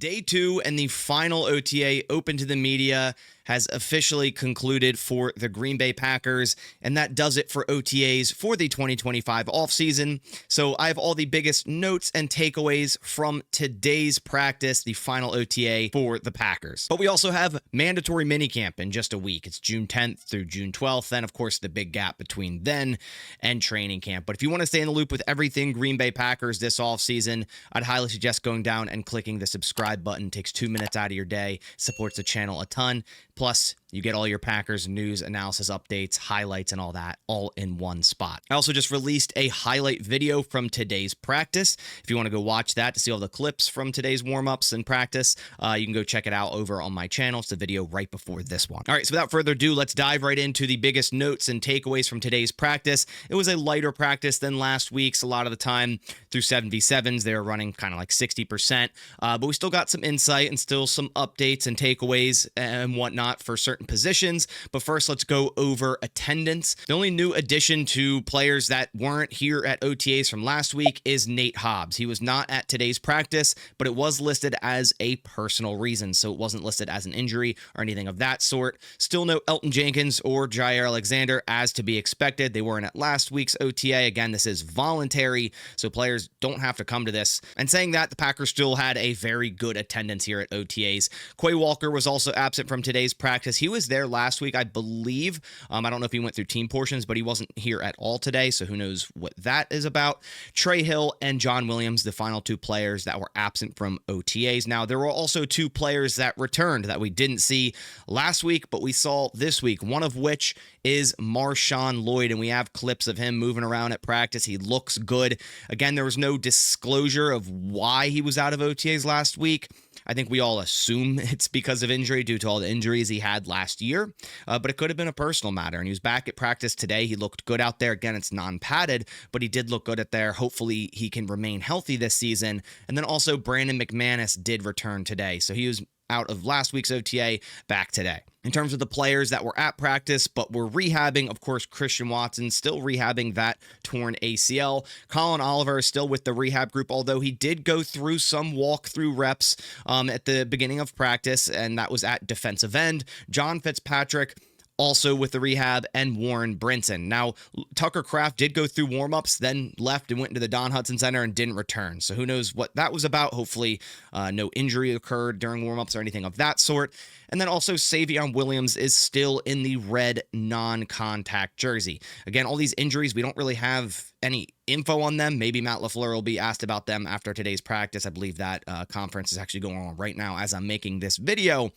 Day 2 and the final OTA open to the media has officially concluded for the Green Bay Packers, and that does it for OTAs for the 2025 offseason. So I have all the biggest notes and takeaways from today's practice, the final OTA for the Packers. But we also have mandatory minicamp in just a week. It's June 10th through June 12th. Then, of course, the big gap between then and training camp. But if you want to stay in the loop with everything Green Bay Packers this offseason, I'd highly suggest going down and clicking the subscribe button. It takes 2 minutes out of your day, supports the channel a ton. Plus, you get all your Packers news, analysis, updates, highlights, and all that all in one spot. I also just released a highlight video from today's practice. If you want to go watch that to see all the clips from today's warm-ups and practice, you can go check it out over on my channel. It's the video right before this one. All right, so without further ado, let's dive right into the biggest notes and takeaways from today's practice. It was a lighter practice than last week's. A lot of the time through 7v7s, they were running kind of like 60%, but we still got some insight and still some updates and takeaways and whatnot for certain positions. But first, let's go over attendance. The only new addition to players that weren't here at OTAs from last week is Nate Hobbs. He was not at today's practice, but it was listed as a personal reason, so it wasn't listed as an injury or anything of that sort. Still no Elton Jenkins or Jair Alexander, as to be expected. They weren't at last week's OTA. Again, this is voluntary, so players don't have to come to this. And saying that, the Packers still had a very good attendance here at OTAs. Quay Walker was also absent from today's practice. He was there last week, I believe. I don't know if he went through team portions, but he wasn't here at all today, so who knows what that is about. Trey Hill and John Williams, the final two players that were absent from OTAs. Now, there were also two players that returned that we didn't see last week, but we saw this week, one of which is Marshawn Lloyd, and we have clips of him moving around at practice. He looks good. Again, there was no disclosure of why he was out of OTAs last week. I think we all assume it's because of injury due to all the injuries he had last year, but it could have been a personal matter, and he was back at practice today. He looked good out there. Again, it's non-padded, but he did look good out there. Hopefully, he can remain healthy this season. And then also, Brandon McManus did return today, so he was out of last week's OTA, back today. In terms of the players that were at practice but were rehabbing, of course, Christian Watson still rehabbing that torn ACL. Colin Oliver is still with the rehab group, although he did go through some walkthrough reps at the beginning of practice, and that was at defensive end. John Fitzpatrick also with the rehab, and Warren Brinson. Now, Tucker Kraft did go through warmups, then left and went into the Don Hudson Center and didn't return. So who knows what that was about. Hopefully no injury occurred during warmups or anything of that sort. And then also Savion Williams is still in the red non-contact jersey. Again, all these injuries, we don't really have any info on them. Maybe Matt LaFleur will be asked about them after today's practice. I believe that conference is actually going on right now as I'm making this video.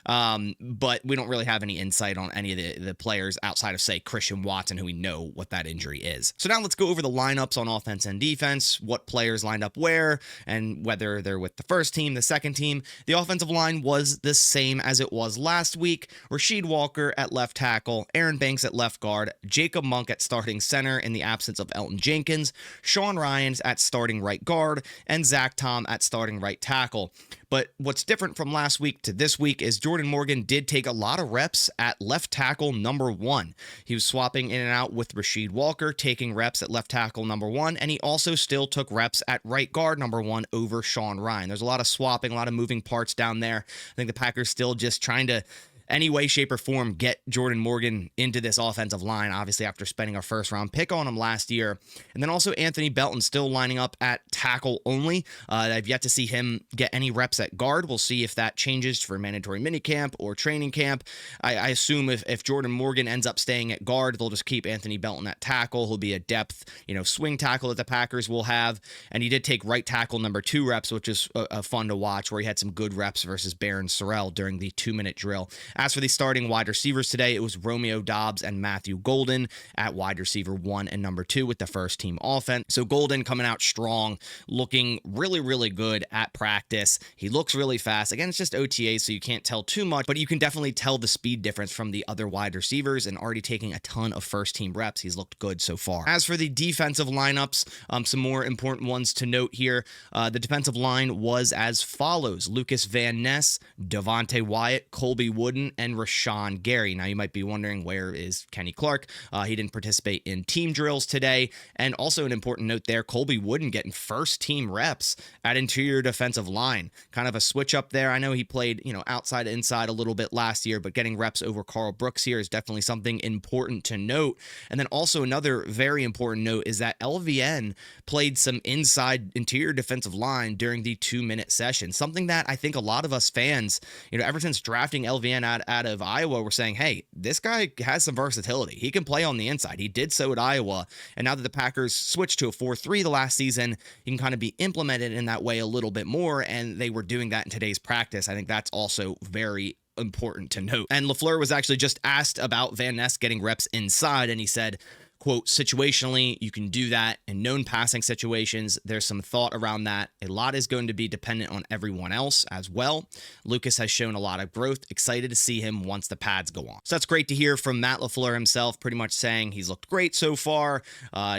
But we don't really have any insight on any of the players outside of, say, Christian Watson, who we know what that injury is. So now let's go over the lineups on offense and defense, what players lined up where, and whether they're with the first team, the second team. The offensive line was the same as it was last week. Rasheed Walker at left tackle, Aaron Banks at left guard, Jacob Monk at starting center in the absence of Elton Jenkins, Sean Ryans at starting right guard, and Zach Tom at starting right tackle. But what's different from last week to this week is Jordan Morgan did take a lot of reps at left tackle number 1. He was swapping in and out with Rasheed Walker, taking reps at left tackle number 1, and he also still took reps at right guard number 1 over Sean Ryan. There's a lot of swapping, a lot of moving parts down there. I think the Packers still just trying to, any way, shape, or form, get Jordan Morgan into this offensive line, obviously after spending our first-round pick on him last year. And then also Anthony Belton still lining up at tackle only. I've yet to see him get any reps at guard. We'll see if that changes for mandatory minicamp or training camp. I assume if Jordan Morgan ends up staying at guard, they'll just keep Anthony Belton at tackle. He'll be a depth, swing tackle that the Packers will have. And he did take right tackle number 2 reps, which is fun to watch, where he had some good reps versus Baron Sorrell during the 2-minute drill. As for the starting wide receivers today, it was Romeo Doubs and Matthew Golden at wide receiver 1 and number 2 with the first team offense. So Golden coming out strong, looking really, really good at practice. He looks really fast. Again, it's just OTA, so you can't tell too much, but you can definitely tell the speed difference from the other wide receivers, and already taking a ton of first team reps. He's looked good so far. As for the defensive lineups, some more important ones to note here. The defensive line was as follows: Lucas Van Ness, Devontae Wyatt, Colby Wooden, Wooden and Rashawn Gary. Now, you might be wondering, where is Kenny Clark? He didn't participate in team drills today. And also an important note there, Colby Wooden getting first team reps at interior defensive line. Kind of a switch up there. I know he played, outside inside a little bit last year, but getting reps over Carl Brooks here is definitely something important to note. And then also another very important note is that LVN played some inside interior defensive line during the 2-minute session. Something that I think a lot of us fans, ever since drafting LVN out of Iowa, were saying, hey, this guy has some versatility. He can play on the inside. He did so at Iowa. And now that the Packers switched to a 4-3 the last season, he can kind of be implemented in that way a little bit more. And they were doing that in today's practice. I think that's also very important to note. And LaFleur was actually just asked about Van Ness getting reps inside, and he said, quote, situationally, you can do that in known passing situations. There's some thought around that. A lot is going to be dependent on everyone else as well. Lucas has shown a lot of growth. Excited to see him once the pads go on. So that's great to hear from Matt LaFleur himself, pretty much saying he's looked great so far.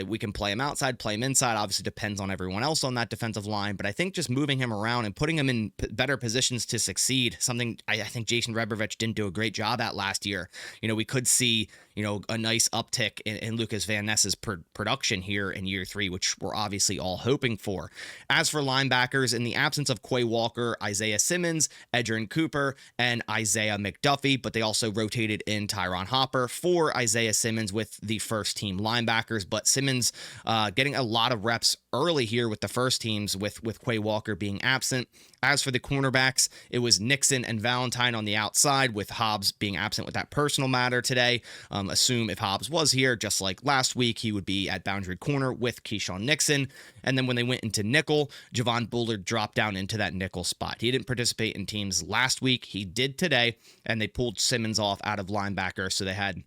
We can play him outside, play him inside. Obviously depends on everyone else on that defensive line, but I think just moving him around and putting him in better positions to succeed, something I think Jason Rebrovich didn't do a great job at last year. We could see a nice uptick in Lucas Van Ness's production here in year 3, which we're obviously all hoping for. As for linebackers, in the absence of Quay Walker, Isaiah Simmons, Edgerrin Cooper, and Isaiah McDuffie, but they also rotated in Tyron Hopper for Isaiah Simmons with the first team linebackers. But Simmons getting a lot of reps early here with the first teams, with Quay Walker being absent. As for the cornerbacks, it was Nixon and Valentine on the outside, with Hobbs being absent with that personal matter today. Assume if Hobbs was here, just like last week, he would be at boundary corner with Keyshawn Nixon. And then when they went into nickel, Javon Bullard dropped down into that nickel spot. He didn't participate in teams last week. He did today, and they pulled Simmons off out of linebacker, so they had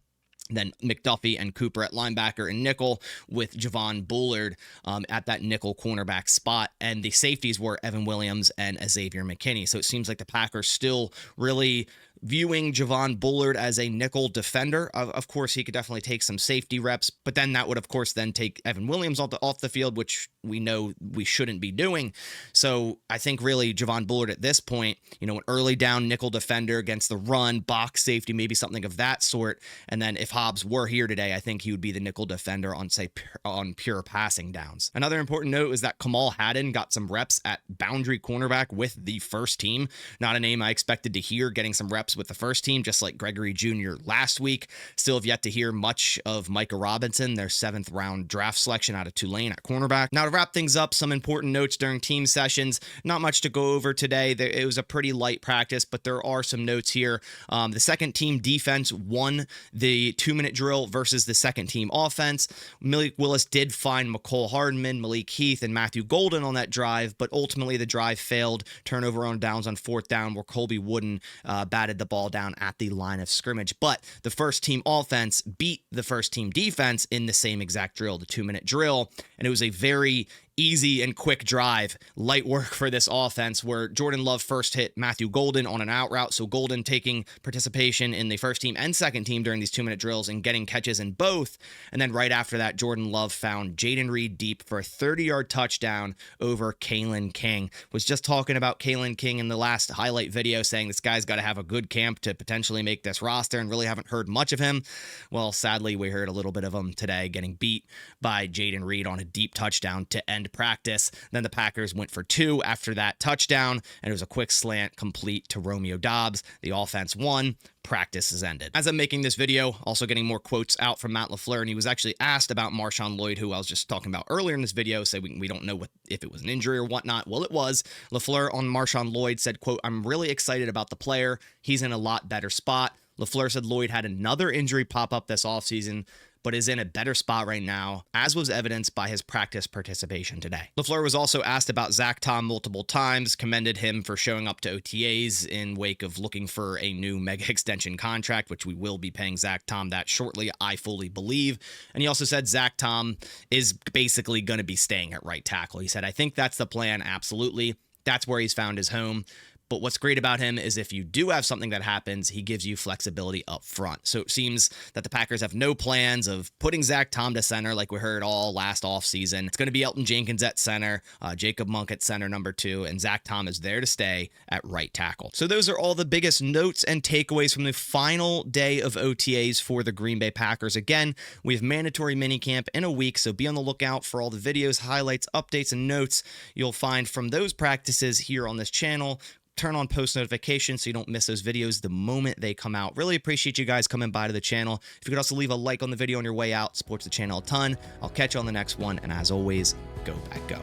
then McDuffie and Cooper at linebacker and nickel, with Javon Bullard at that nickel cornerback spot. And the safeties were Evan Williams and Xavier McKinney. So it seems like the Packers still really viewing Javon Bullard as a nickel defender. Of course, he could definitely take some safety reps, but then that would, of course, then take Evan Williams off the field, which we know we shouldn't be doing. So I think really Javon Bullard at this point, an early down nickel defender against the run, box safety, maybe something of that sort. And then if Hobbs were here today, I think he would be the nickel defender on, say, on pure passing downs. Another important note is that Kamal Haddon got some reps at boundary cornerback with the first team. Not a name I expected to hear getting some reps with the first team, just like Gregory Jr. last week. Still have yet to hear much of Micah Robinson, their 7th round draft selection out of Tulane at cornerback. Now, to wrap things up, some important notes during team sessions. Not much to go over today. It was a pretty light practice, but there are some notes here. The second team defense won the 2-minute drill versus the second team offense. Malik Willis did find McCole Hardman, Malik Heath, and Matthew Golden on that drive, but ultimately the drive failed. Turnover on downs on 4th down, where Colby Wooden batted the ball down at the line of scrimmage. But the first team offense beat the first team defense in the same exact drill, the 2-minute drill. And it was a very easy and quick drive, light work for this offense, where Jordan Love first hit Matthew Golden on an out route. So Golden taking participation in the first team and second team during these 2-minute drills and getting catches in both. And then right after that, Jordan Love found Jaden Reed deep for a 30-yard touchdown over Kalen King. Was just talking about Kalen King in the last highlight video, saying this guy's got to have a good camp to potentially make this roster, and really haven't heard much of him. Well, sadly, we heard a little bit of him today, getting beat by Jaden Reed on a deep touchdown to end practice. Then the Packers went for 2 after that touchdown, and it was a quick slant complete to Romeo Doubs. The offense won. Practice is ended. As I'm making this video, also getting more quotes out from Matt LaFleur, and he was actually asked about Marshawn Lloyd, who I was just talking about earlier in this video, said we don't know if it was an injury or whatnot. Well, it was. LaFleur on Marshawn Lloyd said, quote, "I'm really excited about the player. He's in a lot better spot." LaFleur said Lloyd had another injury pop up this offseason, but is in a better spot right now, as was evidenced by his practice participation today. LaFleur was also asked about Zach Tom multiple times, commended him for showing up to OTAs in wake of looking for a new mega extension contract, which we will be paying Zach Tom that shortly, I fully believe. And he also said Zach Tom is basically going to be staying at right tackle. He said, "I think that's the plan, absolutely. That's where he's found his home. But what's great about him is if you do have something that happens, he gives you flexibility up front. So it seems that the Packers have no plans of putting Zach Tom to center like we heard all last offseason. It's going to be Elton Jenkins at center, Jacob Monk at center number 2, and Zach Tom is there to stay at right tackle. So those are all the biggest notes and takeaways from the final day of OTAs for the Green Bay Packers. Again, we have mandatory minicamp in a week, so be on the lookout for all the videos, highlights, updates, and notes you'll find from those practices here on this channel. Turn on post notifications so you don't miss those videos the moment they come out. Really appreciate you guys coming by to the channel. If you could also leave a like on the video on your way out, supports the channel a ton. I'll catch you on the next one, and as always, go Pack Go.